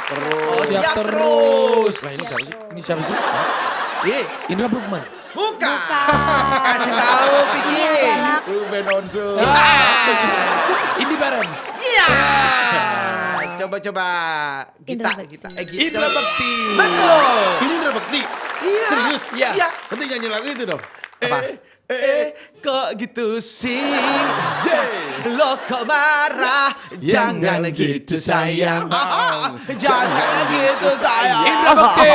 terus. Siap terus. Lah ini siapa sih? Ini siapa sih? Indra Bruggman. Bukan. Kasih tahu Vicky. Ruben Onsu. Indi Barens. Iya. Coba. Indra Kita. Indra Bekti. Betul. Ini Indra Bekti. Iya. Serius? Iya. Nanti nyanyi lagu itu dong. Apa? Kok gitu sih? Lo kok marah? Jangan gitu sayang. Jangan gitu sayang. Indra Bekti.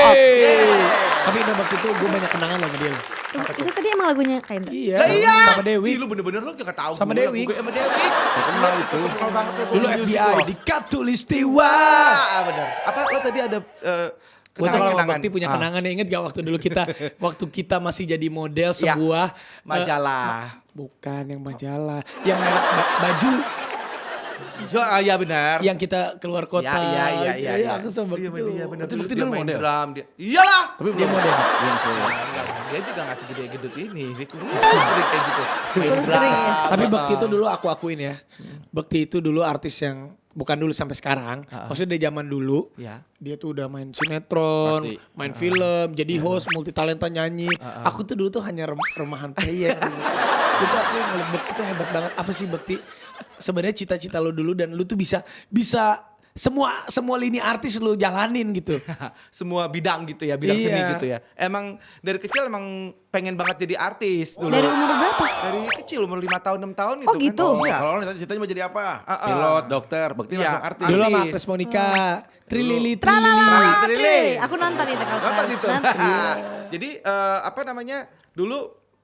Tapi Indra Bekti itu gue banyak kenangan loh sama dia. Itu tadi emang lagunya Kak Indra? Iya. Lah iya. Sama Dewi. Ih, lu bener-bener lu gak tahu. Sama gue Dewi. Sama Dewi. Kenal itu. Kenal banget tuh. Dulu Soul Music FBI loh. di Katulistiwa. Bener. Apa lo tadi ada Gue tuh kalau kenangan? Bekti punya kenangan, inget gak waktu kita masih jadi model Iya. sebuah Majalah. bukan yang majalah, yang merek baju Iya benar. yang kita keluar kota. Iya. Aku sama Bekti tuh. Iya benar. Berarti Bekti Dia dulu main model? drum dia. Iyalah. Tapi Dia model. belum sih. Dia juga gak segede gedut ini. Dia kurus kayak gitu. Main Kurus drum. kering ya? Tapi Bekti itu dulu aku akuin ya. Bekti itu dulu artis yang bukan dulu sampai sekarang. Maksudnya dari zaman dulu. Ya. Dia tuh udah main sinetron, Pasti. main film, jadi host, multi talenta nyanyi. Aku tuh dulu tuh hanya remahan player. Itu aku ngeliat Bekti tuh hebat banget. Apa sih Bekti? Sebenarnya cita-cita lo dulu dan lu tuh bisa semua lini artis lu jalanin gitu. Semua bidang gitu ya, bidang Iya. seni gitu ya. Emang dari kecil emang pengen banget jadi artis dulu. Dari umur berapa? Dari kecil umur 5 tahun 6 tahun Oh, itu gitu? kan. Iya. Kalau orang ditanya citanya mau jadi apa? Ah. Pilot, dokter, Bekti Iya. langsung artis. Dulu sama Artis. aktris Monica, Trilili. Tralala, Trilili. Tri. Aku nonton itu kalau Nonton itu. Nanti. Jadi apa namanya? Dulu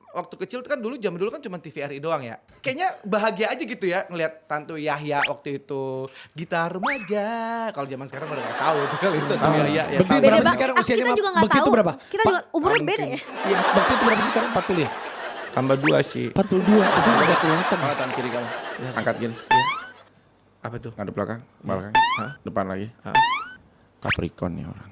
waktu kecil kan zaman dulu kan cuma TVRI doang ya. Kayaknya bahagia aja gitu ya ngelihat Tante Yahya waktu itu gitar remaja. Kalau zaman sekarang udah gak tahu itu kali itu Tante Yahya ya. Bekti tahu. berapa Beda sih sekarang usianya? kita juga gak Bekti itu tahu. berapa? Kita juga umurnya beda mungkin. ya. Iya, Bekti itu berapa sih sekarang? 40 ya? Tambah 2 sih. 42, itu udah kelihatan. Mana tangan kiri kamu? Angkat gini. Apa tuh? Ngadep belakang, belakang. Depan lagi. Capricorn nih orang.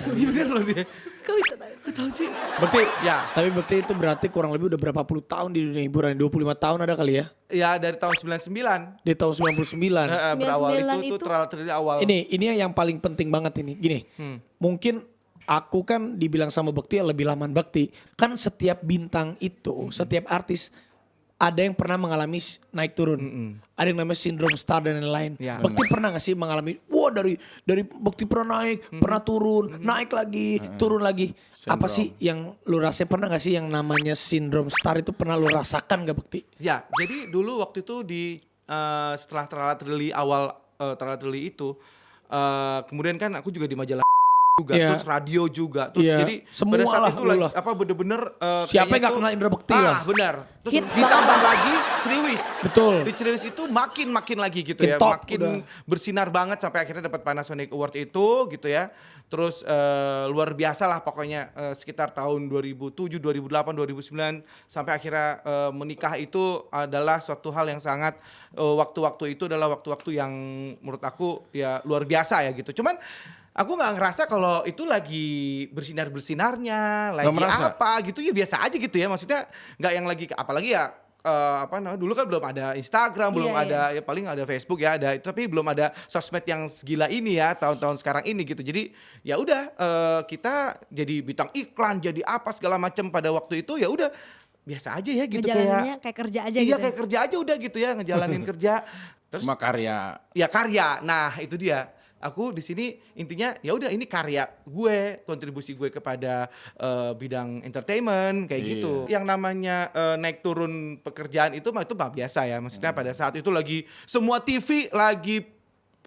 Iya bener loh dia. Kok bisa tahu? Kok tahu sih? Bekti, Ya. tapi Bekti itu berarti kurang lebih udah berapa puluh tahun di dunia hiburan? 25 tahun ada kali ya? Ya dari tahun 99. Di tahun 99. Berawal 99 itu itu? Tril awal. Ini yang paling penting banget ini. Gini, mungkin aku kan dibilang sama Bekti lebih laman Bekti. Kan setiap bintang itu, setiap artis ada yang pernah mengalami naik turun. Ada yang namanya sindrom star dan lain-lain. Ya, Bekti pernah gak sih mengalami, wah dari Bekti pernah naik, pernah turun, naik lagi, turun lagi. Apa sih yang lu rasain, pernah gak sih yang namanya sindrom star itu pernah lu rasakan gak Bekti? Ya, jadi dulu waktu itu setelah Trala Trili awal Trala Trili itu kemudian kan aku juga di majalah juga, Iya. terus radio juga, terus Iya, jadi semua pada saat lah, itu lu lagi lah. apa bener-bener Siapa yang kayaknya gak tuh- kenal Indra Bekti lah? benar. Terus Hits ditambah lagi Ceriwis. Betul. Di Ceriwis itu makin lagi gitu Makin ya, top makin udah. bersinar banget sampai akhirnya dapat Panasonic Award itu gitu ya. Terus luar biasa lah pokoknya sekitar tahun 2007, 2008, 2009 sampai akhirnya menikah itu adalah suatu hal yang sangat waktu-waktu itu adalah waktu-waktu yang menurut aku ya luar biasa ya gitu. Cuman aku nggak ngerasa kalau itu lagi bersinar-bersinarnya, lagi Nggak merasa? apa gitu ya biasa aja gitu ya. Maksudnya nggak yang lagi apalagi ya apa namanya dulu kan belum ada Instagram, belum Iya, ada ya paling ada Facebook ya ada itu tapi belum ada sosmed yang segila ini ya tahun-tahun sekarang ini gitu. Jadi ya udah kita jadi bintang iklan, jadi apa segala macam pada waktu itu ya udah biasa aja ya gitu Ngejalaninnya kayak kerja aja iya gitu. kayak kerja aja udah gitu ya ngejalanin kerja. Terus Cuma karya. ya karya. Nah, itu dia. Aku di sini intinya ya udah ini karya gue, kontribusi gue kepada bidang entertainment kayak Iya. gitu. Yang namanya naik turun pekerjaan itu mah biasa ya. Maksudnya pada saat itu lagi semua TV lagi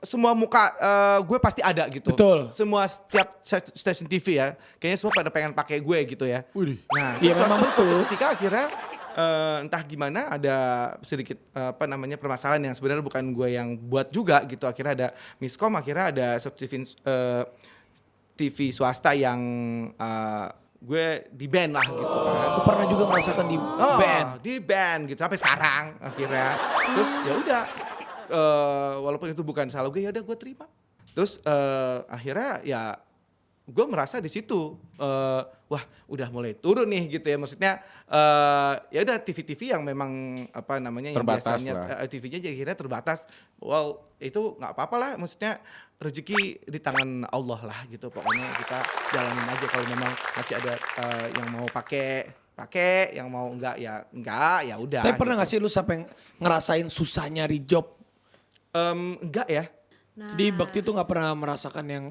semua muka gue pasti ada gitu. Betul. Semua setiap stasiun TV ya. Kayaknya semua pada pengen pakai gue gitu ya. Widih. Nah, Iya, terus memang suatu betul. ketika akhirnya entah gimana ada sedikit apa namanya permasalahan yang sebenarnya bukan gue yang buat juga gitu. Akhirnya ada miskom, akhirnya ada satu TV swasta yang gue di ban lah gitu kan. Aku pernah juga merasakan di band. Di ban gitu sampai sekarang akhirnya. Terus ya udah walaupun itu bukan salah gue ya udah gue terima. Terus akhirnya ya gue merasa di situ wah udah mulai turun nih gitu ya, maksudnya ya udah TV-TV yang memang apa namanya yang Terbatas biasanya lah. TV-nya jadi akhirnya terbatas. Well itu nggak apa-apa lah, maksudnya rezeki di tangan Allah lah gitu, pokoknya kita jalanin aja. Kalau memang masih ada yang mau pakai, yang mau enggak ya udah. Tapi pernah gitu. gak sih lu sampai ngerasain susah nyari job? Enggak ya. Nah, Di Bekti tuh gak pernah merasakan yang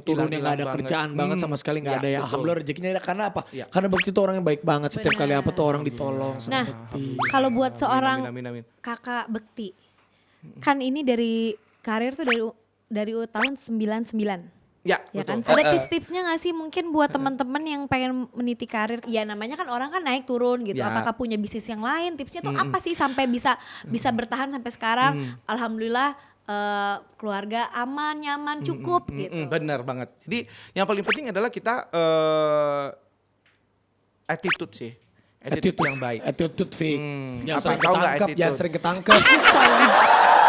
turun, yang gak ada Hilang-hilang kerjaan banget. banget sama sekali gak Ya, ada. Ya betul. alhamdulillah rezekinya ada. Karena apa? Ya. Karena Bekti tuh orang yang baik banget. Setiap kali Benar. apa tuh orang ditolong sama Nah, Bekti. kalau buat seorang Amin. kakak Bekti, kan ini dari karir tuh dari tahun 99. Ya, Ya betul. kan? Ada tips-tipsnya gak sih mungkin buat teman-teman yang pengen meniti karir? Ya namanya kan orang kan naik turun gitu. Ya. Apakah punya bisnis yang lain? Tipsnya tuh apa sih sampai bisa bertahan sampai sekarang? Alhamdulillah keluarga aman, nyaman, cukup gitu. Benar banget. Jadi yang paling penting adalah kita attitude sih. Attitude yang baik. Attitude Fik. Jangan Apa, sering tahu nggak ketangkep, attitude? jangan sering ketangkep.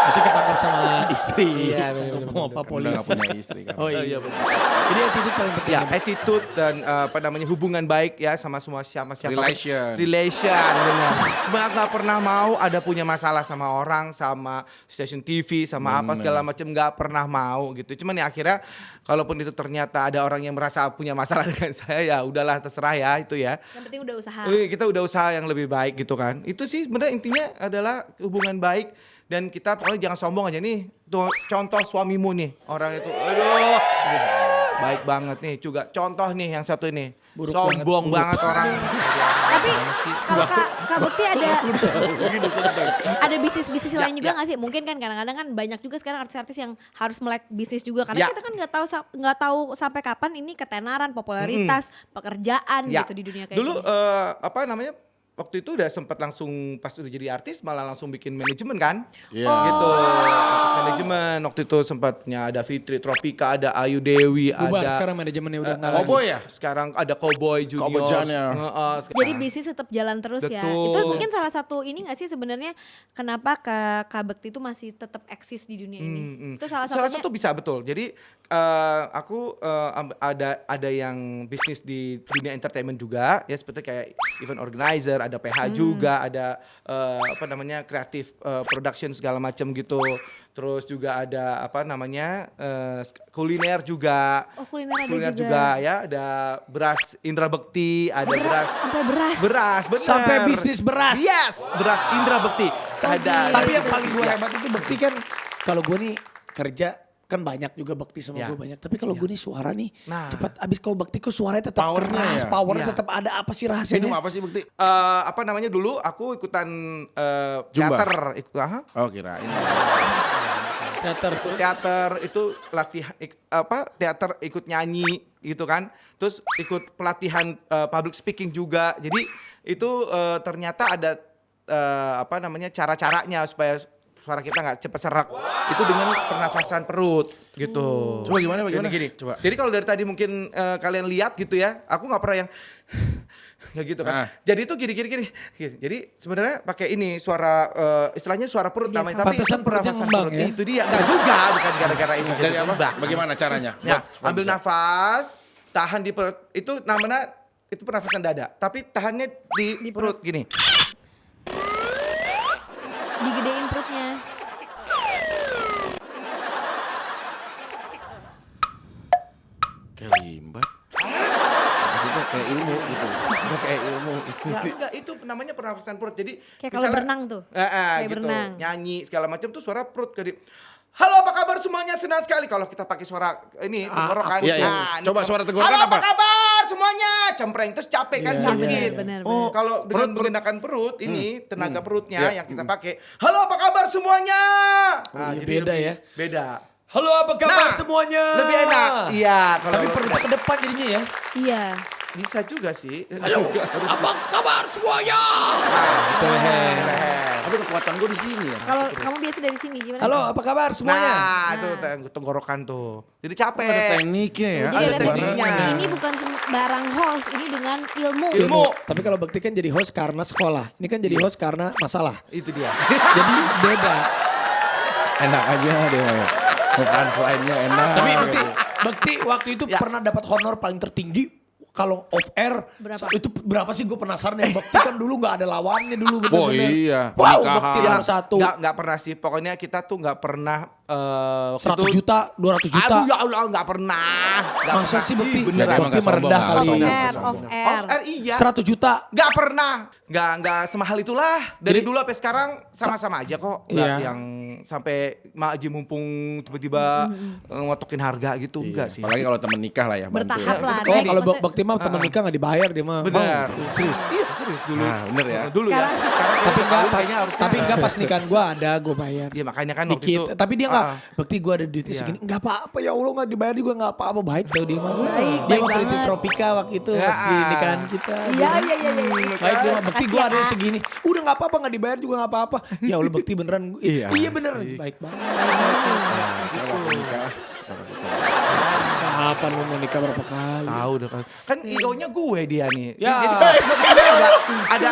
Masih ketangkep sama istri. Iya, Ngomong apa Udah polisi. gak punya istri kan. Oh iya. Jadi attitude paling penting. Ya, attitude dan apa namanya hubungan baik ya sama semua siapa. Relation, benar. Sebenarnya nggak pernah mau ada punya masalah sama orang, sama stasiun TV, sama apa segala macam, nggak pernah mau gitu. Cuman ya akhirnya kalaupun itu ternyata ada orang yang merasa punya masalah dengan saya, ya udahlah terserah ya itu ya. Yang penting udah usaha. Kita udah usaha yang lebih baik gitu kan. Itu sih sebenarnya intinya adalah hubungan baik. Dan kita pokoknya jangan sombong aja nih. Tuh, contoh suamimu nih. Orang itu, aduh, baik banget nih. Juga contoh nih yang satu ini. Buruk Sombong banget orang. Tapi kalau Kak Bekti ada bisnis-bisnis lain juga nggak sih? Mungkin kan kadang-kadang kan banyak juga sekarang artis-artis yang harus melek bisnis juga karena Ya. kita kan nggak tahu sampai kapan ini ketenaran, popularitas, pekerjaan Ya. gitu di dunia kayak Dulu gini. apa namanya? Waktu itu udah sempat langsung pas udah jadi artis malah langsung bikin manajemen kan? Iya. Gitu. Artis manajemen waktu itu sempatnya ada Fitri Tropika, ada Ayu Dewi, Bubar ada sekarang manajemennya udah nggak Cowboy lagi. ya? sekarang ada Cowboy Junior. Cowboy Junior. Jadi bisnis tetap jalan terus ya. Betul. Itu mungkin salah satu ini nggak sih sebenarnya kenapa Kak Bekti itu masih tetap eksis di dunia ini? Itu salah satunya. satu bisa betul. Jadi aku ada yang bisnis di dunia entertainment juga ya, seperti kayak event organizer, ada PH juga, ada apa namanya kreatif production segala macam gitu. Terus juga ada apa namanya kuliner juga. Oh, kuliner ada Kuliner juga. juga ya, ada beras Indra Bekti, ada beras. Sampai beras. Beras, benar. Sampai bisnis beras. Yes, beras Indra Bekti. Ada. Tapi yang paling gue hebat itu Bekti kan. Kalau gue nih kerja kan banyak juga Bekti sama Ya. gue banyak. Tapi kalau gue nih suara nih Nah. cepat. Abis kalau Bekti kok suaranya tetap Powernya keras. ya? Powernya Iya. tetap ada. Apa sih rahasianya? Minum apa sih Bekti? Apa namanya dulu aku ikutan Zumba? teater. Oh kirain. Teater. Itu latihan teater ikut nyanyi gitu kan. Terus ikut pelatihan public speaking juga. Jadi itu ternyata ada apa namanya cara-caranya supaya suara kita nggak cepat serak. Itu dengan pernafasan perut gitu. Coba gimana? Gini. Coba. Jadi kalau dari tadi mungkin kalian lihat gitu ya, aku nggak pernah yang ya gitu kan. Ah. Jadi itu gini. Jadi sebenarnya pakai ini suara istilahnya suara perut namanya, tapi itu Pantesan perutnya pernafasan ngembang perut. ya? Itu dia. Enggak juga, bukan gara-gara itu. Dari jadi apa? ngembang. Bagaimana caranya? Ya, Buat ambil bisa. nafas, tahan di perut. Itu namanya itu pernafasan dada, tapi tahannya di perut gini. Digedein perutnya. Kayak limbat. Maksudnya kayak ilmu gitu. Udah kayak ilmu. Enggak, itu namanya pernafasan perut. Jadi Kayak kalau berenang tuh. Kayak gitu. berenang. Nyanyi segala macam tuh suara perut jadi halo apa kabar semuanya, senang sekali kalau kita pakai suara ini tenggorokan. iya, iya. Nah, ini Coba suara tenggorokan halo apa? apa kabar semuanya, cempreng terus capek kan, Iya, sakit. benar. Oh, kalau dengan menggunakan perut ini tenaga perutnya Iya. yang kita pakai. Halo apa kabar semuanya? iya, jadi beda ya. Beda. Halo apa kabar Nah, semuanya? Lebih enak. Iya, kalau Tapi perutnya ke depan jadinya ya. Iya. bisa juga sih. Halo apa kabar semuanya? Tapi kekuatan gue di sini ya. Kalau kamu biasa dari sini gimana? Halo apa kabar semuanya? Nah, itu tenggorokan tuh. Jadi capek. Ada tekniknya ya. Jadi ada ada tekniknya. tekniknya. Ini bukan sembarang host, ini dengan ilmu. Ilmu. Tapi kalau Bekti kan jadi host karena sekolah. Ini kan jadi host karena masalah. Itu dia. Jadi beda. Enak aja deh. Bukan selainnya enak. Tapi Bekti, Bekti waktu itu Ya. pernah dapat honor paling tertinggi kalau off air. Berapa? Itu berapa sih gue penasaran ya. Bekti kan dulu gak ada lawannya dulu Oh bener-bener. iya, Wow, pernikahan. Bekti nomor 1. Nggak pernah sih. Pokoknya kita tuh nggak pernah. 100 juta, 200 juta. Aduh ya Allah nggak pernah. Nggak Masa pernah. sih Ih, Bekti? beneran. Jadi emang Bekti nggak sombong, merendah nggak kali. sombong, Off nggak air, sombong. off Off air. air iya. 100 juta. Nggak pernah. Nggak semahal itulah. Dari Jadi- dulu sampai sekarang sama-sama aja kok. Nggak Iya. yang sampai Mak Haji mumpung tiba-tiba ngotokin harga gitu. Enggak sih. Apalagi kalau temen nikah lah ya. bantu Bertahap ya. lah. Oh naik kalau maksudnya. Bekti mah temen nikah gak dibayar dia mah. Benar. Mau. Serius. Iya serius dulu. Nah, bener ya. Dulu Sekarang- ya. Sekarang Tapi enggak pas, kayaknya harusnya. tapi enggak pas nikahan gue ada gue bayar. Iya makanya kan waktu Dikit. itu. Tapi dia enggak, Ah. Bekti gue ada duitnya Iya. segini. Enggak apa-apa ya Allah enggak dibayar juga enggak apa-apa. Baik tau dia mah. Baik, Dia baik waktu itu banget. Tropika waktu itu Ya. pas di nikahan kita. Iya, iya, iya. Baik dia mah. Bekti Makasih gue ya, ada Kak. segini. Udah enggak apa-apa enggak dibayar juga enggak apa-apa. Ya Allah Bekti beneran. Iya, Iya beneran. asik. Baik banget. Nah, kalau nikah. Kapan lu mau nikah berapa kali? Tahu deh kan. Kan IO-nya gue dia nih. Ya. Jadi ada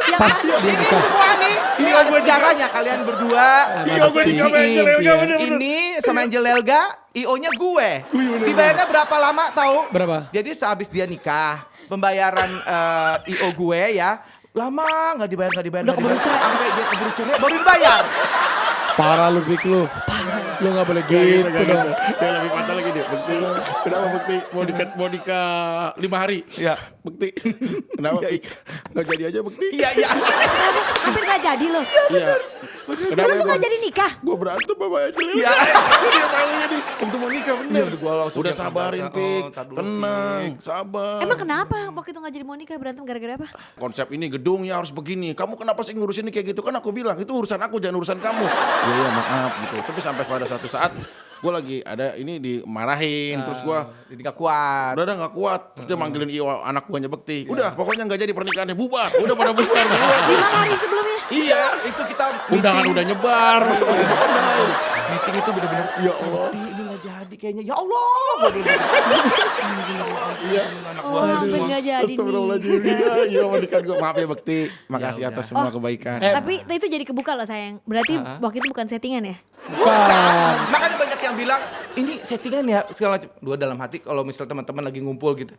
Ya Pas kan? dia ini nikah. semua nih. Ini ada sejarahnya kalian berdua. IO gue nikah sama Angel Elga, Ini sama Angel Elga, IO-nya gue. Dibayarnya berapa lama tahu? Berapa? Jadi sehabis dia nikah, pembayaran IO gue ya lama nggak dibayar. Udah keburu cerai. Sampai dia keburu cerai baru dibayar. Parah lu Pik lu. Lu enggak boleh gitu dong. Yang lebih fatal lagi dia. Bukti. Kenapa Bukti mau nikah 5 hari? Iya. Bukti. Kenapa? Nggak jadi aja Bukti. Iya iya. Hampir gak jadi loh. Iya. Kenapa Lu gak jadi nikah? Gue berantem sama Angel. Iya. Dia tahunya nih. Waktu mau nikah bener. Gua langsung Udah yang sabarin sabar. Pik. Oh, tar dulu, Tenang. Pik. Sabar. Emang kenapa waktu itu gak jadi mau nikah berantem gara-gara apa? Konsep ini gedungnya harus begini. Kamu kenapa sih ngurusin ini kayak gitu? Kan aku bilang itu urusan aku jangan urusan kamu. Iya maaf gitu. Tapi sampai pada suatu saat gue lagi ada ini dimarahin. Terus gue Jadi gak kuat. udah nggak kuat. Terus dia manggilin IO anak guanya Bekti. Udah pokoknya nggak jadi pernikahannya bubar. Udah pada bubar. 5 hari sebelumnya. Iya. Itu kita Undangan udah nyebar. meeting itu bener-bener Ya Allah. ini nggak jadi kayaknya ya Allah gua bilang gitu. Iya. Oh hampir gak jadi nih. Astagfirullahaladzim. Iya pernikahan gue. Maaf ya Bekti. Makasih Ya atas udah. semua kebaikan. Tapi itu jadi kebuka loh sayang. Berarti waktu itu bukan settingan ya? Bukan. Makanya banyak yang bilang ini settingan ya segala macam. Dua dalam hati kalau misal teman-teman lagi ngumpul gitu.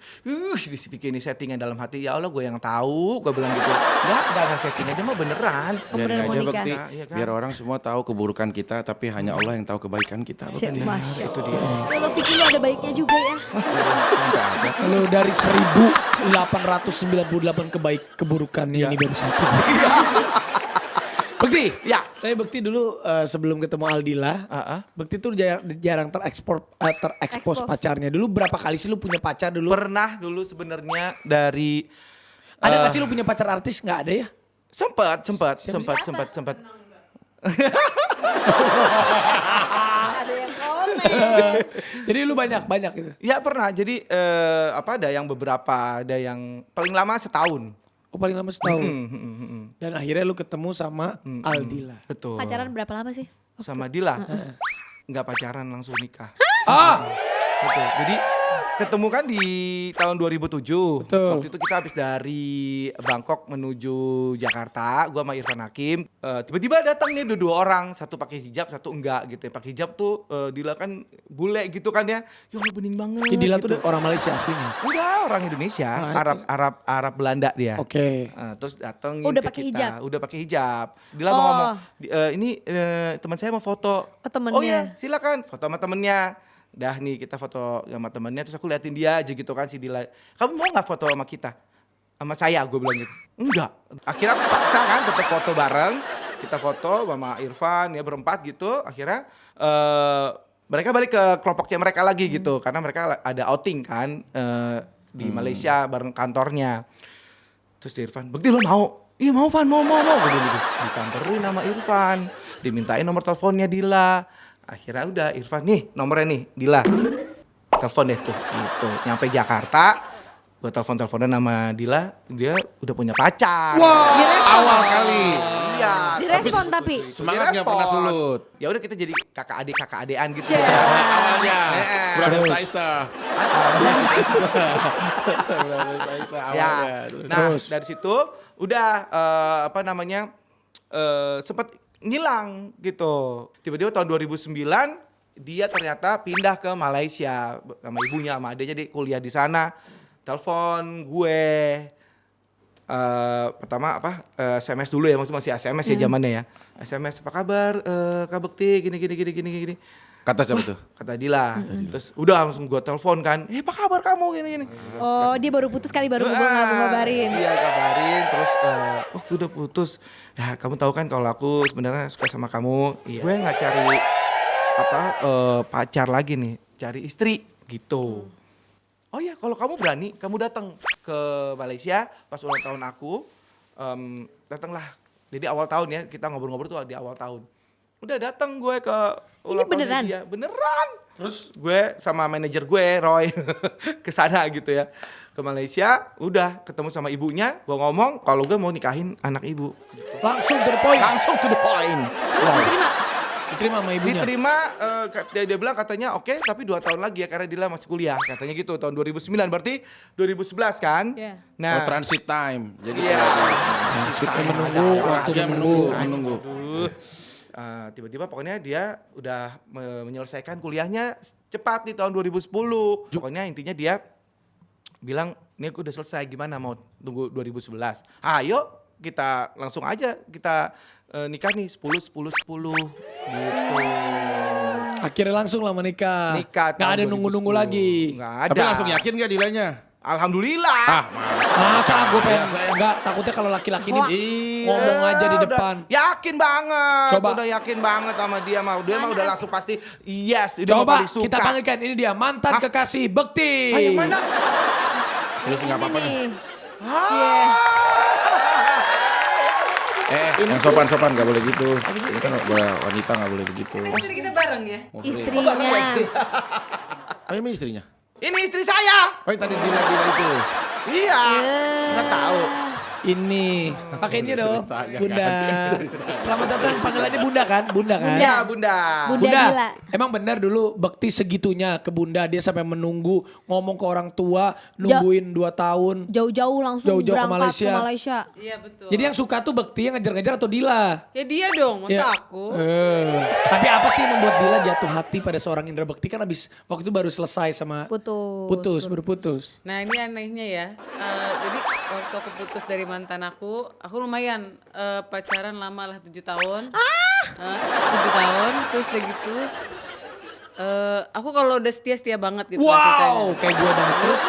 Dipikir ini settingan dalam hati. Ya Allah gue yang tahu. Gue bilang gitu. Enggak settingan. Dia mah beneran. Biarin beneran mau aja nikah. Bekti. Iya kan? Biar orang semua tahu keburukan kita. Tapi hanya Allah yang tahu kebaikan kita. Bekti. Masya Itu dia. Ya lo pikir lo ada baiknya juga ya. Kalau dari 1898 keburukannya ini baru satu. Bekti, Ya. saya Bekti dulu sebelum ketemu Aldila, Bekti tuh jarang terekspos Expose. pacarnya. Dulu berapa kali sih lu punya pacar dulu? Pernah dulu sebenarnya dari Ada nggak sih lu punya pacar artis? Nggak ada ya? sempat. Ada yang komen. Jadi lu banyak gitu. Ya pernah. Jadi ada yang beberapa, ada yang paling lama setahun. Oh paling lama setahun. Dan akhirnya lu ketemu sama Aldila. Betul. Pacaran berapa lama sih? Sama Dila. Nggak pacaran langsung nikah. Ah, Betul. Jadi ketemu kan di tahun 2007. Betul. Waktu itu kita habis dari Bangkok menuju Jakarta, gua sama Irfan Hakim. Tiba-tiba datang nih dua orang, satu pakai hijab, satu enggak gitu ya. Pakai hijab tuh Dila kan bule gitu kan ya. Ya Allah bening banget. Aldila gitu. tuh orang Malaysia aslinya. Enggak, orang Indonesia, Ah, Arab Belanda dia. Oke. Terus datang Udah ke pakai kita. hijab? Udah pakai hijab. Dila mau Oh. ngomong, ini teman saya mau foto. Oh, temennya. Oh iya, silakan foto sama temennya. Dah nih kita foto sama temennya, terus aku liatin dia aja gitu kan si Dila. Kamu mau nggak foto sama kita? Sama saya, gue bilang gitu. Enggak. Akhirnya aku paksa kan tetap foto bareng. Kita foto sama Irfan ya berempat gitu. Akhirnya mereka balik ke kelompoknya mereka lagi gitu, karena mereka ada outing kan di Malaysia bareng kantornya. Terus di Irfan, Bekti lo mau? Iya mau Van, mau. Gue bilang gitu. Disamperin sama Irfan, dimintain nomor teleponnya Dila. Akhirnya udah Irfan, nih nomornya nih Dila. Telepon deh tuh, gitu. Nyampe Jakarta, gue telepon-teleponan sama Dila, dia udah punya pacar. Awal kali. Iya. Direspon tapi. Semangat nggak pernah sulut. Ya udah kita jadi kakak adean gitu. Share. ya. Awalnya. Brother Terus. Saista. Brother Saista Ya. awalnya. Nah, Terus. dari situ udah sempat ngilang gitu. Tiba-tiba tahun 2009 dia ternyata pindah ke Malaysia sama ibunya, sama adanya, dia kuliah di sana. Telepon gue. Pertama SMS dulu ya, waktu masih SMS ya zamannya ya. SMS, apa kabar Kak Bekti, gini. Kata siapa tuh? Kata Dila. Terus udah langsung gue telepon kan. Apa kabar kamu gini. Oh, dia baru putus kali, baru ngabarin. Iya, kabarin. Terus gue udah putus. Ya kamu tahu kan kalau aku sebenarnya suka sama kamu. Gue nggak cari pacar lagi nih, cari istri gitu. Oh ya, kalau kamu berani, kamu datang ke Malaysia pas ulang tahun aku. Datanglah. Jadi awal tahun ya, kita ngobrol-ngobrol tuh di awal tahun. Udah datang gue ke ulang tahunnya beneran? dia. Beneran. Terus gue sama manajer gue, Roy, ke sana gitu ya. Ke Malaysia, udah ketemu sama ibunya, gue ngomong kalau gue mau nikahin anak ibu. Langsung to the point. Langsung to the point. Diterima sama ibunya. Diterima, dia bilang katanya oke, tapi 2 tahun lagi ya karena Dila masih kuliah. Katanya gitu, tahun 2009, berarti 2011 kan? Iya. Oh, transit time. Jadi Iya. Menunggu, waktu dia menunggu. Tiba-tiba pokoknya dia udah menyelesaikan kuliahnya cepat di tahun 2010. Pokoknya intinya dia bilang, ini aku udah selesai, gimana mau tunggu 2011? Ayo kita langsung aja kita nikah nih 10 gitu. Akhirnya langsung lah menikah. Nikah Gak ada tahun nunggu-nunggu 2010. lagi. Nggak ada. Tapi langsung yakin gak Dilanya? Alhamdulillah. Masa gue pengen, enggak, takutnya kalau laki-laki ini ngomong aja di depan. Yakin banget. Coba. Udah yakin banget sama dia mah. Dia mah udah langsung pasti yes, dia mah Coba paling suka. kita panggilkan, ini dia mantan kekasih Bekti. Ah, yang mana? Serius nggak apa-apa nih. Ah. Yang sopan-sopan gak boleh gitu. Ini kan wanita gak boleh begitu. Tadi kita bareng ya. Istrinya. Oh, ini istrinya? Ini istri saya. Oh, yang tadi Dila itu. Iya. Nggak tahu. Ini, pakai ini dong, Ceritanya Bunda. Selamat datang, panggilannya Bunda kan? Bunda kan? Iya, Bunda. Bunda Dila. Emang benar dulu Bekti segitunya ke Bunda, dia sampai menunggu ngomong ke orang tua, nungguin 2 tahun. Jauh-jauh langsung Jauh-jauh ke berangkat Malaysia. ke Malaysia. Iya betul. Jadi yang suka tuh Bekti yang ngejar-ngejar atau Dila? Ya dia dong, masa Ya. aku. Tapi apa sih yang membuat Dila jatuh hati pada seorang Indra Bekti, kan abis waktu itu baru selesai sama baru putus. Nah ini anehnya ya. Jadi waktu aku putus dari mantan aku lumayan pacaran lama lah 7 tahun. 7 tahun, terus udah gitu. Aku kalau udah setia banget gitu lah ceritanya. Wow, kayak gue banget terus.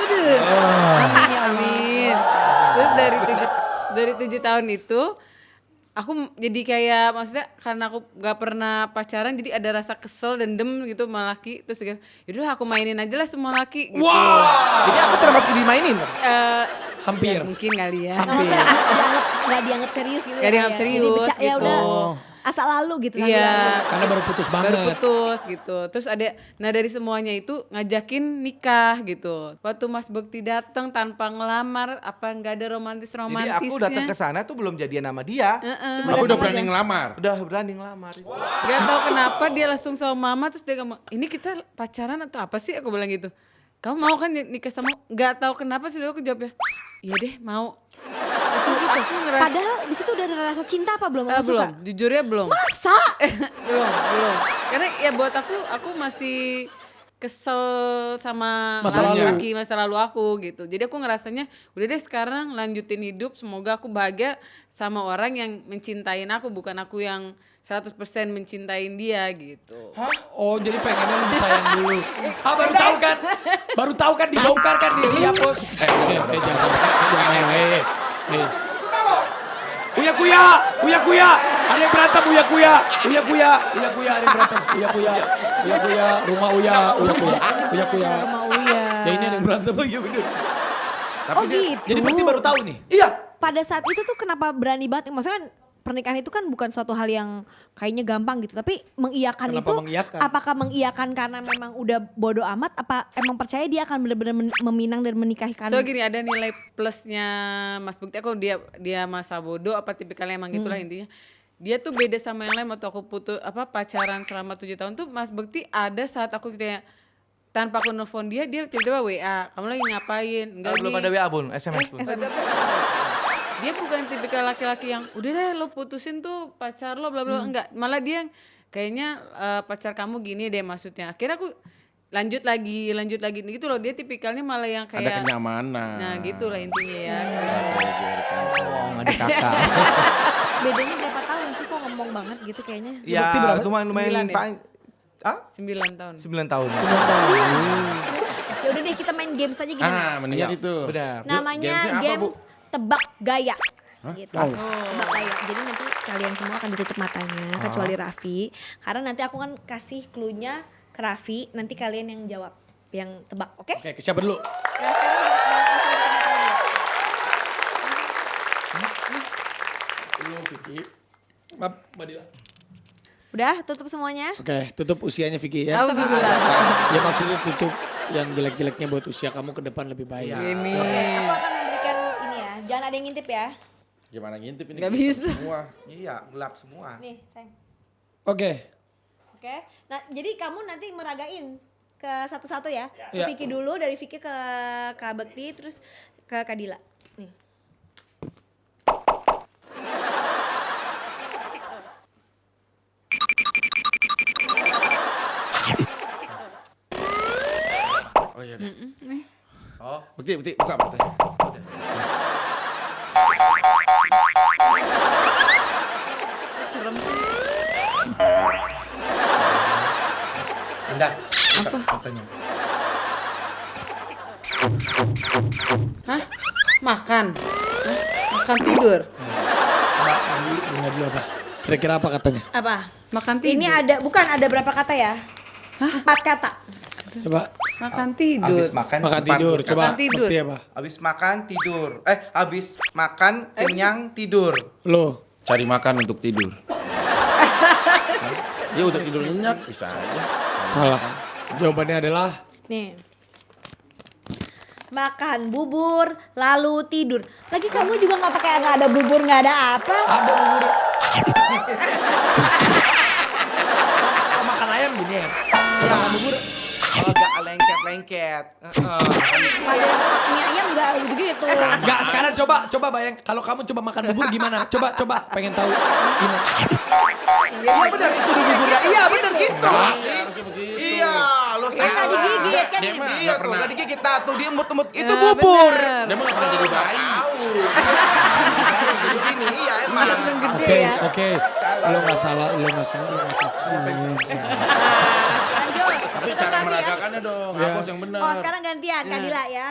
Amin ya amin. Terus dari 7 tahun itu aku jadi kayak, maksudnya karena aku gak pernah pacaran jadi ada rasa kesel dendam gitu sama laki. Terus kayak yaudahlah aku mainin aja lah semua laki gitu. Jadi aku termasuk dimainin. Hampir. Ya, mungkin kali ya. Maksudnya nggak dianggap serius gitu. Nggak dianggap ya. Jadi serius ya gitu. udah asal lalu gitu. sambil Iya. lalu. Karena baru putus banget. Baru putus gitu. Terus ada, nah dari semuanya itu ngajakin nikah gitu. Waktu Mas Bekti datang tanpa ngelamar, apa nggak ada Jadi romantisnya? aku datang ke sana tuh belum jadian sama dia. Tapi udah berani ngelamar. Udah berani ngelamar. Gak tahu kenapa dia langsung sama mama, terus dia ngomong, ini kita pacaran atau apa sih? Aku bilang gitu. Kamu mau kan nikah sama? Gak tahu kenapa sih aku jawabnya. Iya deh mau. Itu aku ngerasa. Padahal di situ udah ada rasa cinta apa belum? Apa Belum, suka? jujurnya belum. Masa? belum. Karena ya buat aku masih kesel sama Masa lalu. laki masa lalu aku gitu. Jadi aku ngerasanya udah deh sekarang lanjutin hidup, semoga aku bahagia sama orang yang mencintain aku, bukan aku yang 100% mencintain dia gitu. Oh, jadi pengennya lebih sayang dulu. Baru tahu kan? Baru tahu kan, dibongkar kan di siap bos. Jangan. Uya kuya. Ada yang berantem Uya kuya. Ada yang berantem. Uya kuya. Rumah Uya kuya. Sama Uya. Ya ini ada yang berantem. Oh gitu. Jadi berarti baru tahu nih. Iya. Pada saat itu tuh kenapa berani banget? Maksudnya kan pernikahan itu kan bukan suatu hal yang kayaknya gampang gitu. Tapi mengiyakan Kenapa itu, mengiyakan? apakah mengiyakan karena memang udah bodo amat? Apa emang percaya dia akan benar-benar meminang dan menikahi kamu? So gini, ada nilai plusnya Mas Bekti. Aku dia masa bodoh apa tipikalnya emang gitulah intinya. Dia tuh beda sama yang lain. Waktu aku pacaran selama 7 tahun tuh Mas Bekti ada saat aku kayak tanpa aku nelfon dia tiba-tiba WA, kamu lagi ngapain? Enggak Belum nih. ada WA bun, SMS bun. Dia bukan tipikal laki-laki yang udah deh lo putusin tuh pacar lo bla bla, enggak, malah dia yang kayaknya pacar kamu gini deh maksudnya. Akhirnya aku lanjut lagi gitu loh. Dia tipikalnya malah yang Ada kayak kenyamanan. nah gitu lah intinya ya. Strategi dari kantong. Adik kakak. Bedanya berapa tahun sih kok ngomong banget gitu kayaknya? Ya, berapa? lumayan 9 ya? Ah? 9 tahun. 9 tahun. Ya udah deh kita main games aja gimana? Mendingan Iya, itu. benar. Namanya gamesnya apa, Bu? games tebak gaya. Gitu. Tebak gaya. Jadi nanti kalian semua akan ditutup matanya kecuali Raffi. Karena nanti aku kan kasih clue-nya ke Raffi, nanti kalian yang jawab, yang tebak, oke? Oke, ke siapa dulu? Nah, sekarang langsung tutup matanya. Lu Vicky. Maaf, Mbak Dila. Udah, tutup semuanya. Oke, tutup usianya Vicky ya. Alhamdulillah. Ya maksudnya tutup yang jelek-jeleknya buat usia kamu ke depan lebih baik. Ini. Aku akan memberikan ini ya, jangan ada yang ngintip ya. Gimana ngintip ini? Nggak bisa. Semua. Iya, gelap semua. Nih, sayang. Oke. Oke, nah jadi kamu nanti meragain ke satu-satu ya. Ke Ya. Vicky dulu, dari Vicky ke Kak Bekti, terus ke Kak Dila. Nih. Oh iya deh. Oh, Bukti, buka matanya. Serem sih. enggak. Apa? Katanya. Hah? Makan? Hah? Makan tidur? Coba dengar dulu apa. Kira-kira apa katanya? Apa? Makan tidur? Ini ada berapa kata ya? 4 kata. Coba Makan tidur. Habis makan. makan tidur. Coba Makan tidur. Bekti apa? Habis makan tidur. Habis makan kenyang tidur. Lo. Cari makan untuk tidur. Ya untuk tidur nyenyak bisa aja. Salah. Jawabannya adalah Nih. Makan bubur, lalu tidur. Lagi kamu juga nggak pakai nggak ada bubur, nggak ada apa? ada bubur. Kalau makan ayam gini ya. Kalau makan bubur Kalau agak lengket-lengket. Padahal mie ayam nggak gitu-gitu. enggak. Sekarang coba bayang kalau kamu coba makan bubur gimana? Coba pengen tahu gimana. Iya benar itu di buburnya. Iya benar gitu. Iya harusnya begitu. Iya, lo Kan nggak digigit kan Dia ini. mah Iya nggak tuh, pernah. gak digigit tuh dia emut-emut. Itu Nah, bubur. bener. Dia mah nggak pernah jadi bayi. Jadi gini, iya emang. Oke, oke. Lo nggak salah. Lanjut. Tapi Kita cara Raffi ya. meragakannya dong. Iya. Hapus yang benar. Oh sekarang gantian, Kak Dila ya.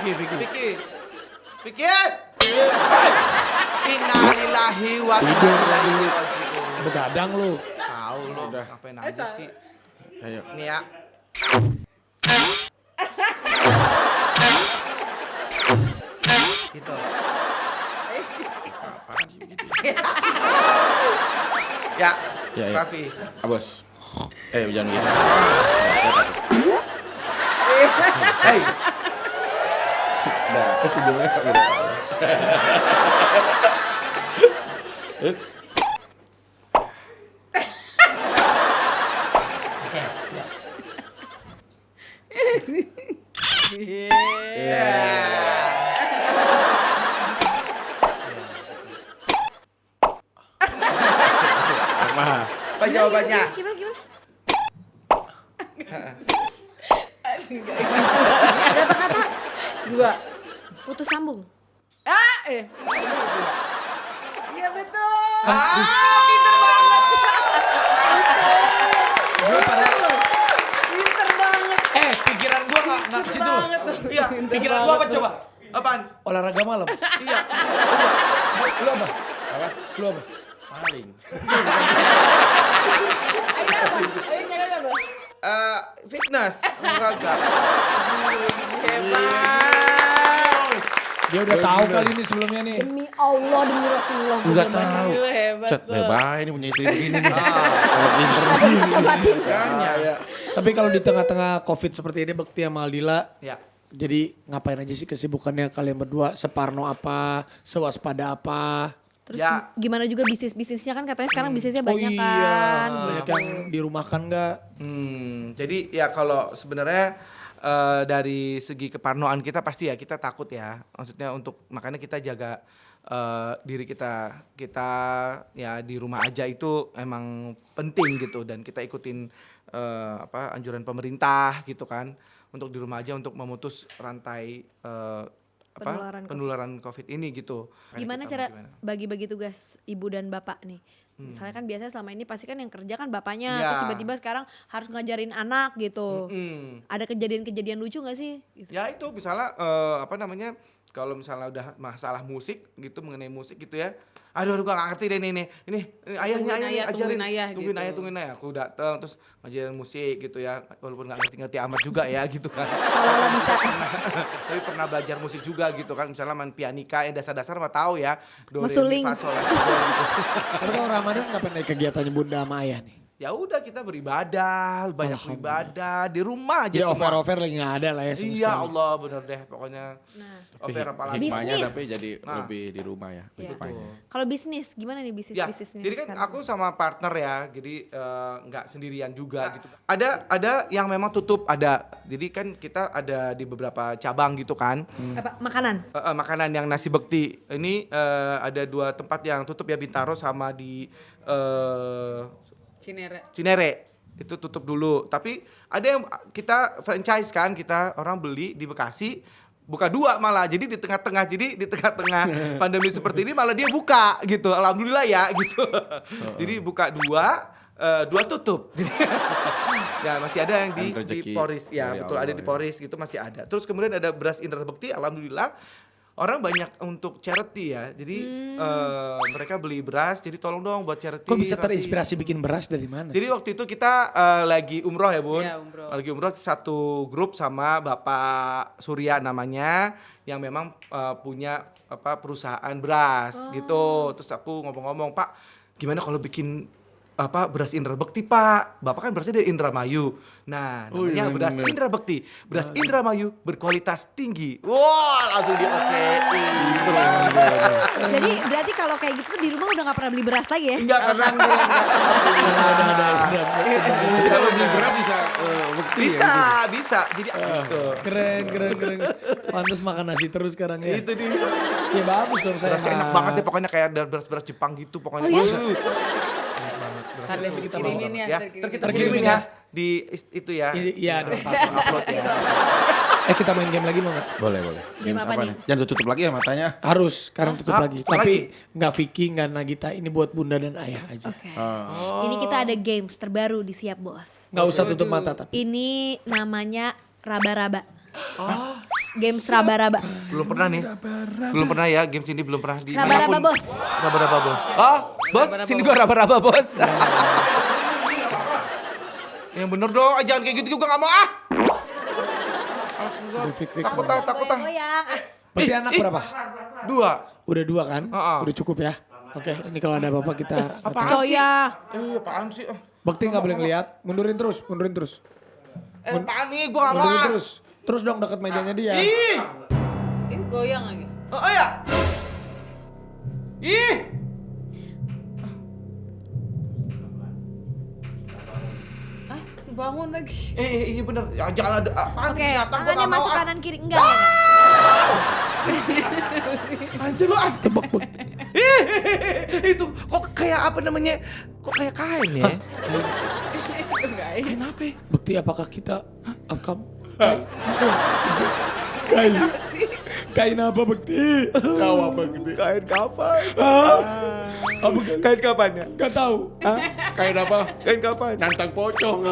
Vicky. Vicky. Vicky. Innalillahi wa inna ilaihi raji'un. Begadang lo. Tahu lo, Udah. ngapain aja sih? Ayo. Nih ya. Gitu. Apaan sih begitu? Ya, Ya, ya. Raffi. Abos. Jangan gitu. Hei, Nah, kasih dulu ya. Oke, siap. Mah. apa jawabannya? Gimana? Berapa kata? 2. Putus sambung. Iya betul. Gue pada Pinter banget. pikiran gue nggak ke situ loh. Iya, Pikiran gue apa coba? apaan? Olahraga malam. Iya. Lu apa? Apa? Lu apa? Paling. Fitness, olahraga. Dia udah tahu kali ini sebelumnya nih. Demi Allah, demi Rasulullah. Enggak tahu. Lu hebat Set, lo. bye ini punya istri begini nih. Kalau pinter. Kata batin. Makanya. Tapi kalau di tengah-tengah COVID seperti ini, Bekti sama Aldila, Ya. jadi ngapain aja sih kesibukannya kalian berdua? Separno apa? Sewaspada apa? Terus Ya. gimana juga bisnisnya kan katanya sekarang bisnisnya Oh banyak iya, kan. banyak gitu. yang dirumahkan nggak? Jadi ya kalau sebenarnya dari segi keparnoan kita pasti ya kita takut ya. Maksudnya makanya kita jaga diri kita ya di rumah aja itu emang penting gitu, dan kita ikutin anjuran pemerintah gitu kan untuk di rumah aja untuk memutus rantai penularan COVID ini gitu. Gimana cara bagi-bagi tugas ibu dan bapak nih? Misalnya kan biasanya selama ini pasti kan yang kerja kan bapaknya, Iya. terus tiba-tiba sekarang harus ngajarin anak gitu. Ada kejadian-kejadian lucu gak sih? Gitu. Ya itu misalnya kalau misalnya udah masalah musik gitu, mengenai musik gitu ya. Aduh gua gak ngerti deh ini ayahnya Tungguin ajarin. ayah Tungguin ayah. Aku datang terus ngajarin musik gitu ya. Walaupun gak ngerti-ngerti amat juga ya gitu kan. Seolah-olah bisa. Tapi pernah belajar musik juga gitu kan. Misalnya main pianika yang dasar-dasar mah tahu ya. Do, re, mi, Mesuling. fa, sol, la, si, do gitu. Tapi kalau Ramadan kapan naik kegiatannya Bunda sama Ayah nih? Ya udah kita beribadah, banyak beribadah di rumah aja Jadi semua. over lagi nggak ada lah ya. sama Iya sekali. Allah bener deh pokoknya. Nah, Over apalagi. Hikmahnya Bisnis. tapi jadi Nah. lebih di rumah ya. Iya. Hikmahnya. kalau bisnis gimana nih Ya, bisnisnya jadi kan sekarang? aku sama partner ya, jadi nggak sendirian juga gitu. Ada yang memang tutup ada, jadi kan kita ada di beberapa cabang gitu kan. Apa, makanan? Makanan yang nasi bekti ini ada 2 tempat yang tutup ya, Bintaro sama di Cinere itu tutup dulu. Tapi ada yang kita franchise kan, kita orang beli di Bekasi. Buka 2 malah, jadi di tengah-tengah pandemi seperti ini malah dia buka gitu, alhamdulillah ya gitu. Jadi buka 2 tutup. Ya masih ada yang di Rezeki Poris, ya dari betul Allah ada di ya. Poris gitu masih ada. Terus kemudian ada beras Indra Bekti, alhamdulillah orang banyak untuk charity ya. Jadi mereka beli beras, jadi tolong dong buat charity. Kok bisa nanti. terinspirasi bikin beras dari mana Jadi sih? waktu itu kita lagi umroh ya Bun. Iya, umroh. Lagi umroh satu grup sama Bapak Surya namanya, yang memang punya perusahaan beras gitu. Terus aku ngomong-ngomong, Pak gimana kalau bikin beras Indra Bekti Pak? Bapak kan berasnya dari Indramayu. Nah namanya beras Indra Bekti. Beras Indramayu berkualitas tinggi. Wah langsung di Jadi berarti kalau kayak gitu di rumah udah gak pernah beli beras lagi ya? Enggak karena Jadi kalau beli beras bisa bukti bisa. Jadi gitu. Keren. Pantes makan nasi terus sekarang ya. Itu dia. Ya bagus dong saya. Berasnya enak banget deh pokoknya, kayak beras-beras Jepang gitu pokoknya. Oh, iya? Ada yang kita kirimin ya, Ya, ntar kita kirimin. kirimin ya di itu ya. Iya dong. Upload ya. Kita main game lagi mau nggak? Boleh. Game apa nih? Jangan tutup lagi ya matanya. Harus, sekarang tutup lagi. Tutup Tapi nggak Vicky, nggak Nagita. Ini buat Bunda dan Ayah aja. Oke. Ini kita ada games terbaru di Siap Bos. Nggak usah tutup mata tapi. Ini namanya raba-raba. Games raba-raba. Belum pernah nih. Belum pernah ya games ini, belum pernah di Raba-raba manapun. Bos. Raba-raba bos. Oh, bos, sini gua raba-raba bos. Yang bener dong, jangan kayak gitu juga nggak mau ah. Fik. Takut ah. Goyang. Berarti anak berapa? 2. Udah 2 kan? Heeh. Udah cukup ya? Oke, ini kalau ada apa-apa kita... Apaan sih? Coya. Apaan sih? Bekti nggak boleh ngeliat. Mundurin terus. Apaan nih? Gua nggak mau. Mundurin Ah. terus. Terus dong deket mejanya dia. Ih. Ini goyang lagi. Oh ya. Ih. Bangun lagi. Iya bener. Ya, jangan ada apaan Oke, binatang, gua tangannya nggak mau, masuk ah. kanan kiri. Enggak. Apaan sih lu ah? Tebak Bekti. Ih, itu kok kayak apa namanya? Kok kayak kain ya? Kain apa? Bekti apakah kita... Kain apa Bekti? Tahu apa gitu? Kain kapan? Apa Kain kapan ya? Gak tahu. Kain apa? Kain kapan? Nantang pocong.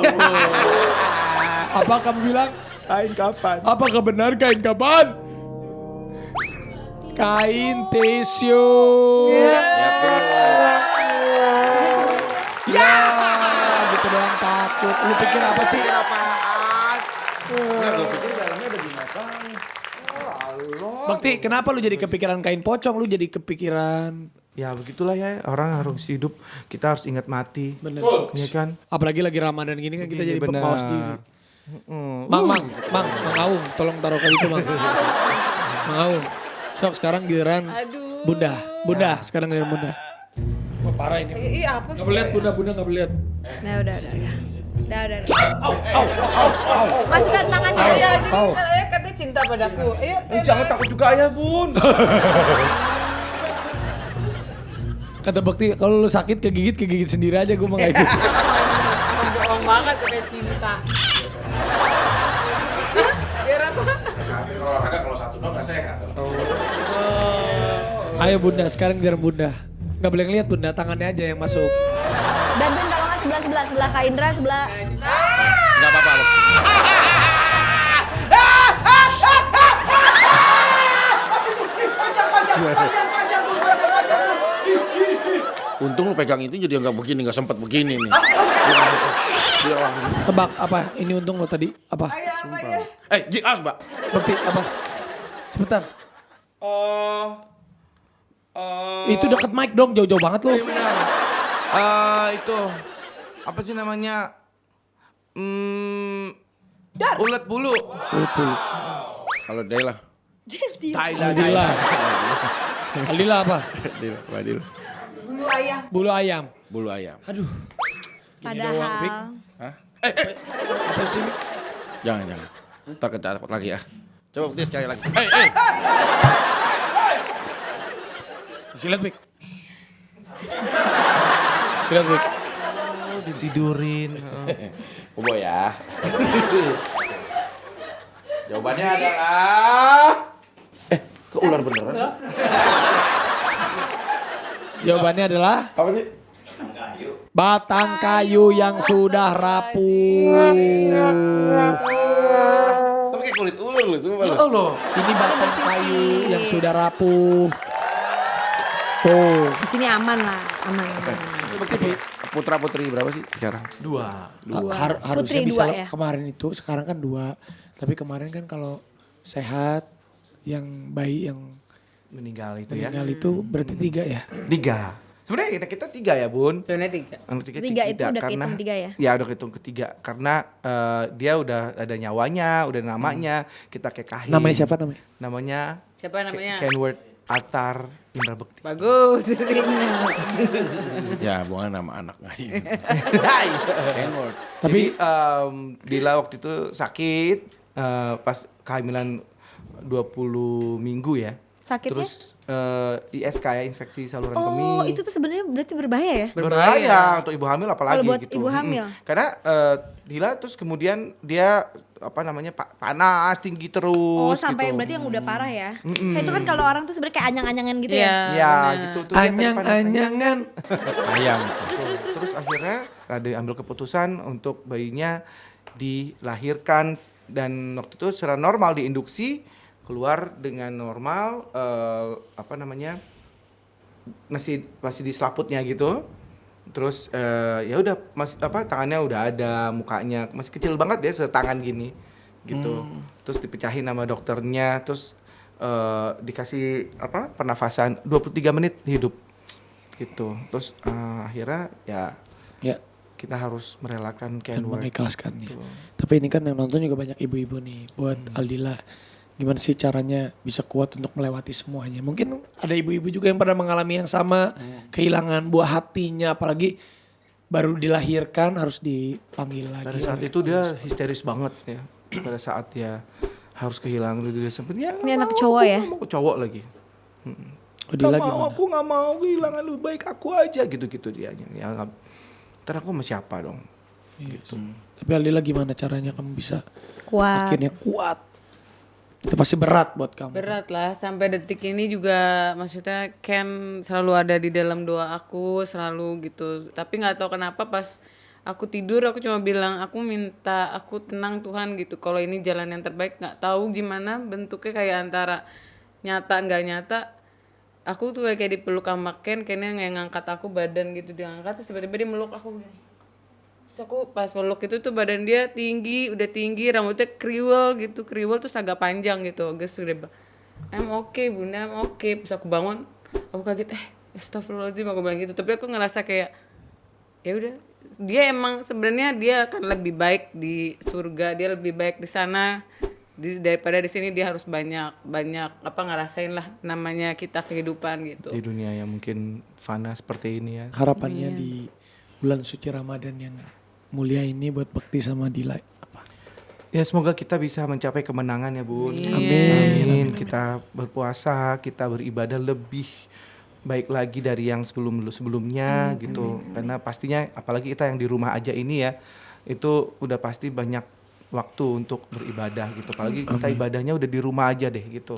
Apa kamu bilang? Kain kapan? Apakah benar kain kapan? Kain tisu. Ya, gitu doang takut. Lu pikir apa sih? Apaan? Bekti, kenapa lu jadi kepikiran kain pocong? Lu jadi kepikiran... Ya begitulah ya, orang harus hidup, kita harus ingat mati. Bener. Iya kan? Apalagi lagi Ramadan gini kan kita Iya, jadi bener. pemawas diri. Mm. Mang Aung, tolong taruh kali itu Mang. Mang Aung. Sok sekarang giliran Aduh. Bunda sekarang giliran Bunda. Wah parah ini. Ih, apa Gak sih? boleh lihat Bunda gak boleh lihat. Nah udah. Masukkan tangannya. Iya, jadi Au. kalau ayah katanya cinta padaku. Ayo, Jangan takut juga ayah bun. Kata Bekti kalau lu sakit kegigit sendiri aja gue mau gak ikut. bohong banget kayak cinta. Biar apa? Kalau olahraga kalau satu doang nggak sehat. Ayo Bunda sekarang giliran Bunda. Gak boleh ngeliat Bunda, tangannya aja yang masuk. Dan Ben kalau nggak sebelah Kak Indra sebelah. Nggak apa-apa. Untung lu pegang itu jadi nggak begini, nggak sempat begini nih. Tebak apa? Ini untung lo tadi apa? Jias, Mbak. Bekti apa? Cepetan. Itu deket mic dong, jauh-jauh banget lo. Iya benar. Itu apa sih namanya? Ulet bulu. Kalau Dela. Aldila. Aldila apa? Adil. Bulu ayam. Bulu ayam. Bulu ayam. Aduh. Padahal. Hah? Apa sih? Mik? Jangan. Ntar kecatat lagi ya. Coba bukti sekali lagi. Kasih lihat Mik. Kasih lihat Mik. Ditidurin. Bobo ya. Jawabannya adalah kok ular beneran sih? Jawabannya adalah Apa sih? batang kayu yang sudah rapuh. Tapi kayak kulit ular loh, coba Oh loh. Ini batang kayu yang sudah rapuh. Tuh. Di sini aman lah, aman. Putra putri berapa sih sekarang? Dua. Harusnya Putri bisa dua ya? kemarin itu, sekarang kan 2. Tapi kemarin kan kalau sehat, yang bayi yang Meninggal itu ya. meninggal itu berarti 3 ya? 3. Sebenarnya kita 3 ya bun. Sebenarnya 3. Anak Tiga itu udah kehitung 3 ya? Ya udah kehitung ketiga karena dia udah ada nyawanya, udah namanya kita kekahin. Namanya siapa namanya? Namanya Siapa namanya? Kenward Atar Indra Bekti. Bagus. Ya, bukan nama anak. Kenward. Tapi Dila waktu itu sakit pas kehamilan 20 minggu ya. Sakitnya? Terus ISK ya, infeksi saluran Oh, kemih. itu tuh sebenarnya berarti berbahaya ya? Berbahaya untuk ibu hamil apalagi Kalau buat gitu. ibu hamil. Karena Dila terus kemudian dia apa namanya panas tinggi terus. Oh, sampai gitu. berarti yang udah parah ya? Kayak itu kan kalau orang tuh sebenarnya kayak anyang-anyangan gitu ya? Iya. Ya benar. gitu tuh dia tadi panas-panas. Anyang-anyangan. Ayam. Terus akhirnya ada ambil keputusan untuk bayinya dilahirkan dan waktu itu secara normal diinduksi keluar dengan normal apa namanya masih di selaputnya gitu. Terus ya udah masih apa tangannya udah ada, mukanya masih kecil banget ya setangan gini gitu. Terus dipecahin sama dokternya, terus dikasih apa pernafasan 23 menit hidup gitu. Terus akhirnya ya Ya, kita harus merelakan dan Kenward. mengikhlaskannya. Tapi ini kan yang nonton juga banyak ibu-ibu nih. Buat Aldila, gimana sih caranya bisa kuat untuk melewati semuanya? Mungkin ada ibu-ibu juga yang pernah mengalami yang sama, kehilangan buah hatinya, apalagi baru dilahirkan harus dipanggil lagi. Pada saat itu dia histeris banget ya. Pada saat dia harus kehilangan dia sempat ya. Ini anak cowok ya? Mau cowok lagi. Oh, Dila Nggak mau, gimana? aku nggak mau kehilangan lebih baik aku aja gitu-gitu dia. Ya ntar aku sama siapa dong? Gitu. Tapi Aldila gimana caranya kamu bisa Kuat. akhirnya kuat? Itu pasti berat buat kamu. Berat lah, sampai detik ini juga maksudnya Ken selalu ada di dalam doa aku, selalu gitu. Tapi nggak tahu kenapa pas aku tidur aku cuma bilang aku minta aku tenang Tuhan gitu. Kalau ini jalan yang terbaik, nggak tahu gimana bentuknya kayak antara nyata nggak nyata. Aku tuh kayak dipeluk sama Ken yang ngangkat aku badan gitu, dia ngangkat terus tiba-tiba dia meluk aku gini. Terus aku pas peluk itu tuh badan dia tinggi, udah tinggi, rambutnya kriwel gitu, kriwel terus agak panjang gitu. Guys udah I'm okay bunda, I'm okay. Pas aku bangun, aku kaget, astagfirullahaladzim aku bilang gitu. Tapi aku ngerasa kayak, ya udah, dia emang sebenarnya dia akan lebih baik di surga, dia lebih baik di sana. daripada di sini dia harus banyak apa ngerasain lah namanya kita kehidupan gitu. Di dunia yang mungkin fana seperti ini ya. Harapannya di bulan suci Ramadan yang mulia ini buat Bekti sama Dila apa? Ya semoga kita bisa mencapai kemenangan ya Bun. Amin. Amin. Kita berpuasa, kita beribadah lebih baik lagi dari yang sebelumnya gitu. Karena pastinya apalagi kita yang di rumah aja ini ya, itu udah pasti banyak waktu untuk beribadah gitu. Apalagi kita ibadahnya udah di rumah aja deh gitu.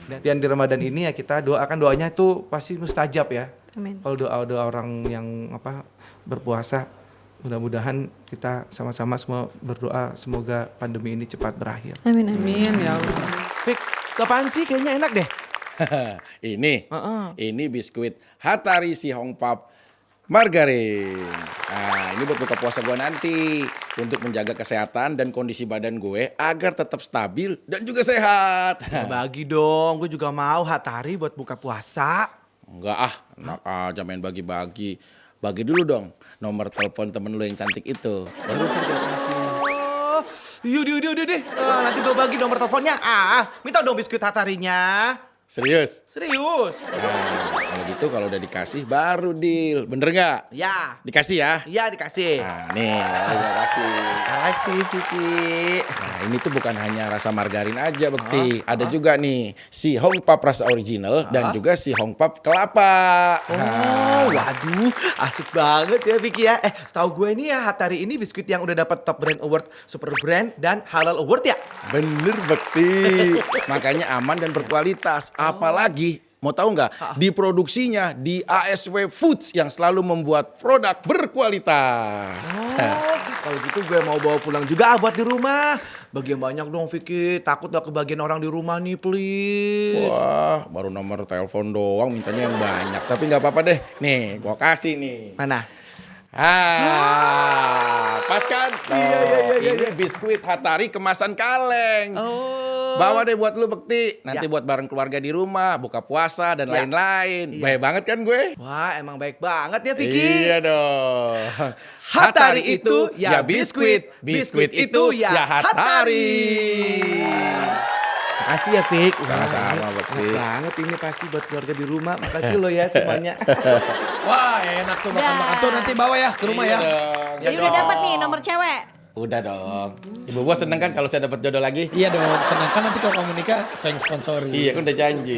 Dan di Ramadan ini ya kita doanya itu pasti mustajab ya. Amin. Kalau doa orang yang berpuasa, mudah-mudahan kita sama-sama semua berdoa semoga pandemi ini cepat berakhir. Amin, amin. Amin ya Allah. Fik, apaan sih? Kayaknya enak deh. Ini biskuit Hatari si Hong Pap margarin. Nah, ini buat buka puasa gue nanti untuk menjaga kesehatan dan kondisi badan gue agar tetap stabil dan juga sehat. Bagi dong, gue juga mau Hatari buat buka puasa. Enggak enak aja main bagi-bagi. Bagi dulu dong nomor telepon temen lu yang cantik itu. Baru kan gue kasih. Oh, yaudah deh. Nanti gue bagi nomor teleponnya. Minta dong biskuit Hatarinya. Serius? Serius? Nah, kalau gitu kalau udah dikasih baru deal. Bener nggak? Ya. Dikasih ya? Iya dikasih. Nah, nih, terima kasih. Kasih Vicky. Nah, ini tuh bukan hanya rasa margarin aja, Bekti. Ada juga nih si Hong Pap rasa original dan juga si Hong Pap kelapa. Oh, waduh, asik banget ya Vicky ya. Setahu gue ini ya Hatari ini biskuit yang udah dapat Top Brand Award, Super Brand dan Halal Award ya. Bener, Bekti. Makanya aman dan berkualitas. Apalagi mau tahu nggak? Diproduksinya di ASW Foods yang selalu membuat produk berkualitas. Kalau gitu gue mau bawa pulang juga buat di rumah. Bagian banyak dong Vicky, takut gak kebagian orang di rumah nih please. Wah, baru nomor telepon doang mintanya yang banyak. Tapi nggak apa-apa deh. Nih, gua kasih nih. Mana? Pas kan? Ini biskuit Hatari kemasan kaleng. Bawa deh buat lu Bekti. Nanti buat bareng keluarga di rumah, buka puasa dan lain-lain. Baik banget kan gue? Wah, emang baik banget ya Vicky. Iya dong. Hatari itu ya biskuit, biskuit itu ya Hatari. Makasih ya Fik. Sama-sama, Bekti. Enak banget ini pasti buat keluarga di rumah. Makasih lo ya semuanya. Wah, enak tuh makan-makan tuh nanti bawa ya ke rumah ya. Dong. Jadi udah dapat nih nomor cewek. Udah dong. Ibu gua seneng kan kalau saya dapat jodoh lagi? Iya dong, senang kan nanti kalau kamu nikah saya yang sponsori. Iya, kan udah janji.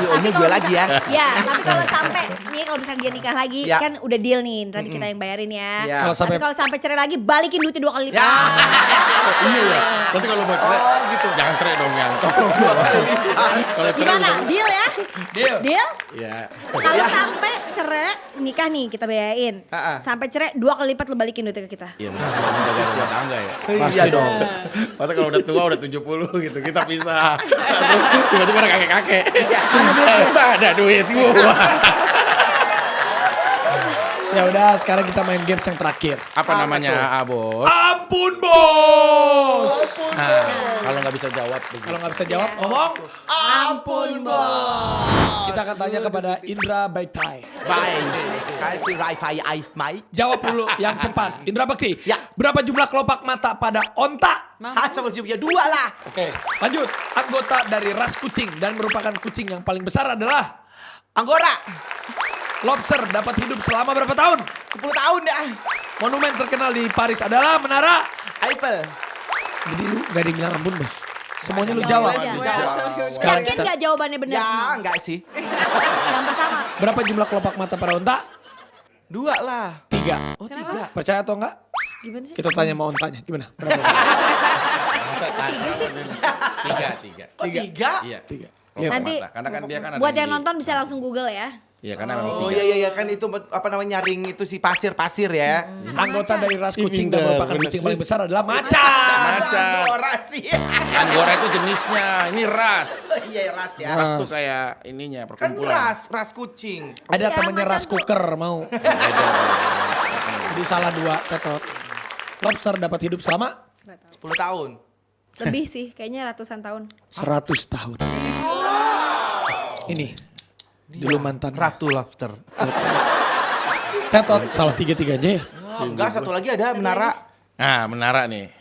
Io-nya gue lagi ya. Ya, tapi kalau sampai nih kalau misalnya dia nikah lagi Ya. kan udah deal nih. Tadi kita yang bayarin ya. Ya. Tapi kalau sampai cerai lagi balikin duitnya 2 kali lipat. Iya ya. Nanti kalau mau cerai, gitu. Jangan cerai dong yang. Kalau cerai Gimana? Deal ya? Deal. Deal? ya. Kalau sampai cerai nikah nih kita bayarin. Ha-ha. Sampai cerai 2 kali lipat lu balikin duitnya ke kita. Iya, menjaga rumah tangga ya. Iya dong. Masa kalau udah tua udah 70 gitu kita pisah. Terus tiba-tiba ada kakek-kakek. Ada duit gua. Ya udah, sekarang kita main games yang terakhir. Apa namanya, Bos? Ampun bos. Nah, kalau nggak bisa jawab begitu. Kalau nggak bisa jawab, ngomong. Ampun bos. Kita akan tanya kepada Indra Baiktai. Baik. Kasih wifi Mike. Jawab dulu yang cepat. Indra Bakti. Ya. Berapa jumlah kelopak mata pada onta? Sama punya 2 lah. Oke, lanjut. Anggota dari ras kucing dan merupakan kucing yang paling besar adalah Anggora. lobster. Dapat hidup selama berapa tahun? 10 tahun dah. Monumen terkenal di Paris adalah Menara. Eiffel. Jadi lu gak ada yang bilang ampun bos. Semuanya lu jawab. aja. Sekarang Yakin kita, gak jawabannya benar Ya semua? enggak sih. Yang pertama. berapa jumlah kelopak mata pada onta? 2 lah. 3. Oh 3. Percaya atau enggak? Gimana sih? Kita tanya sama ontanya. Gimana? Berapa? Tiga. Oh 3? Iya. 3. Nanti Karena kan dia kan ada buat di- yang nonton bisa langsung Google ya. Iya, karena memang Oh 3. iya kan itu apa namanya nyaring itu si pasir ya. Anggota dari ras kucing dan merupakan kucing paling besar adalah macan. Macan. Anggora sih. Anggora itu jenisnya, ini ras. Iya ras ya. Ras tuh kayak ininya Kan perkumpulan. ras kucing. Ada Ya, temennya macan ras cooker mau. Jadi salah 2 tetot. Lobster dapat hidup selama 10 tahun. Lebih sih, kayaknya ratusan tahun. 100 tahun. Ini dulu mantan Ratu lobster. tetot salah 3-3 aja ya. Enggak, satu lagi ada menara. Nah, menara nih.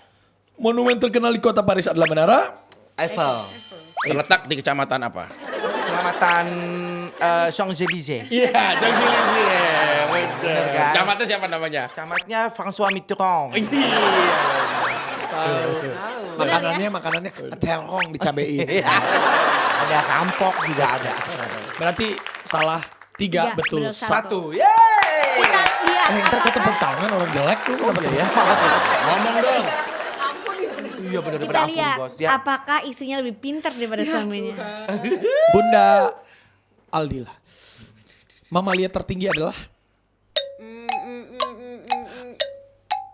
Monumen terkenal di kota Paris adalah menara. Eiffel. Terletak di kecamatan apa? Kecamatan Champs-Élysées. Iya, Champs-Élysées. Bener kan? Kecamatan siapa namanya? Camatnya François Mitterrand. Makanannya terong dicabein. Iya. Ada rampok juga ada. Berarti salah 3 Tiga, betul. bener, 1. Yeay. Kita lihat. Ntar kau tepuk tangan orang jelek tuh. Ya. Ngomong dong. Iya benar-benar Kita ampun lihat bos. Ya. apakah istrinya lebih pintar daripada suaminya. Bunda Aldila. Mamalia tertinggi adalah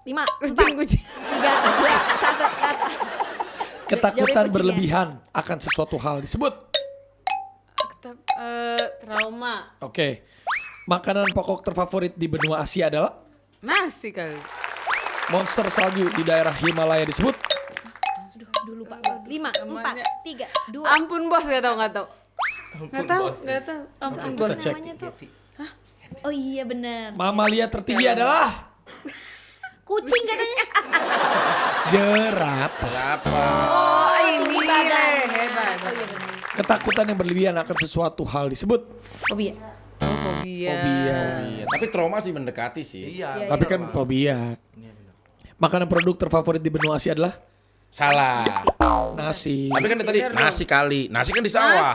5, 4, 3, 2, 1, Kucing. kata. ketakutan kucing ya? berlebihan akan sesuatu hal disebut. Trauma. Oke. Makanan pokok terfavorit di benua Asia adalah Nasi kali. monster salju di daerah Himalaya disebut. Dulu Pak. 5, 4, 3, 2. Ampun bos, nggak tahu. Nggak tahu. Ampun bos. Kita cek. Namanya tuh. Oh iya bener. Mamalia tertinggi adalah Kucing katanya. jerapah. Berapa? Oh ini badan. hebat. Ketakutan yang berlebihan akan sesuatu hal disebut. Fobia. Oh, fobia. Fobia. Iya, tapi trauma sih mendekati sih. Iya. Tapi kan fobia. Makanan produk terfavorit di benua Asia adalah Salah. nasi. Tapi kan tadi nasi kali. Nasi kan di sawah.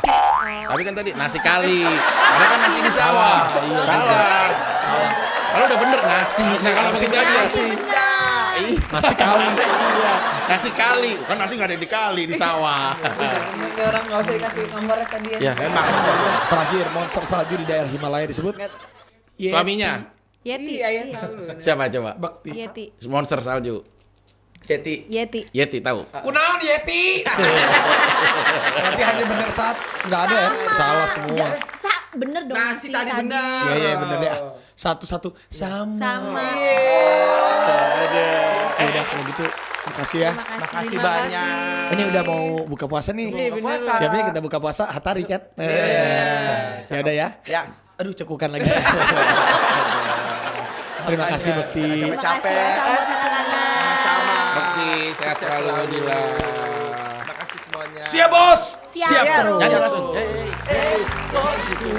Tapi kan tadi nasi kali. Ada kan nasi di sawah. Salah. Kalau udah bener nasi. Nah kalau begitu aja nasi. Nasi kali. Iya. Nasi kali. Kan nasi nggak ada di kali di sawah. Ini orang nggak usah dikasih nomornya tadi ya. Ya memang. Terakhir monster salju di daerah Himalaya disebut Yeti. Suaminya Yeti. Iya ya tahu lu. siapa coba? Bakti. Yeti. Monster salju. Seti. Yeti. Yeti tahu. Kunaon Yeti? Berarti hanya benar saat nggak ada ya? Salah semua. Bener dong. Nasi tadi benar. Iya iya benar ya. Satu-satu sama. Sama. Ya udah kalau gitu makasih ya. Makasih banyak. Ini udah mau buka puasa nih. puasa. Siapnya kita buka puasa Hatari kan? Ya udah ya. Ya. Aduh cekukan lagi. Terima kasih Bakti. Terima kasih ya sahabat anak-anak. Sama. Bakti sehat selalu Dila. Makasih semuanya. Siap bos. Siap. terus. Nyanyi langsung.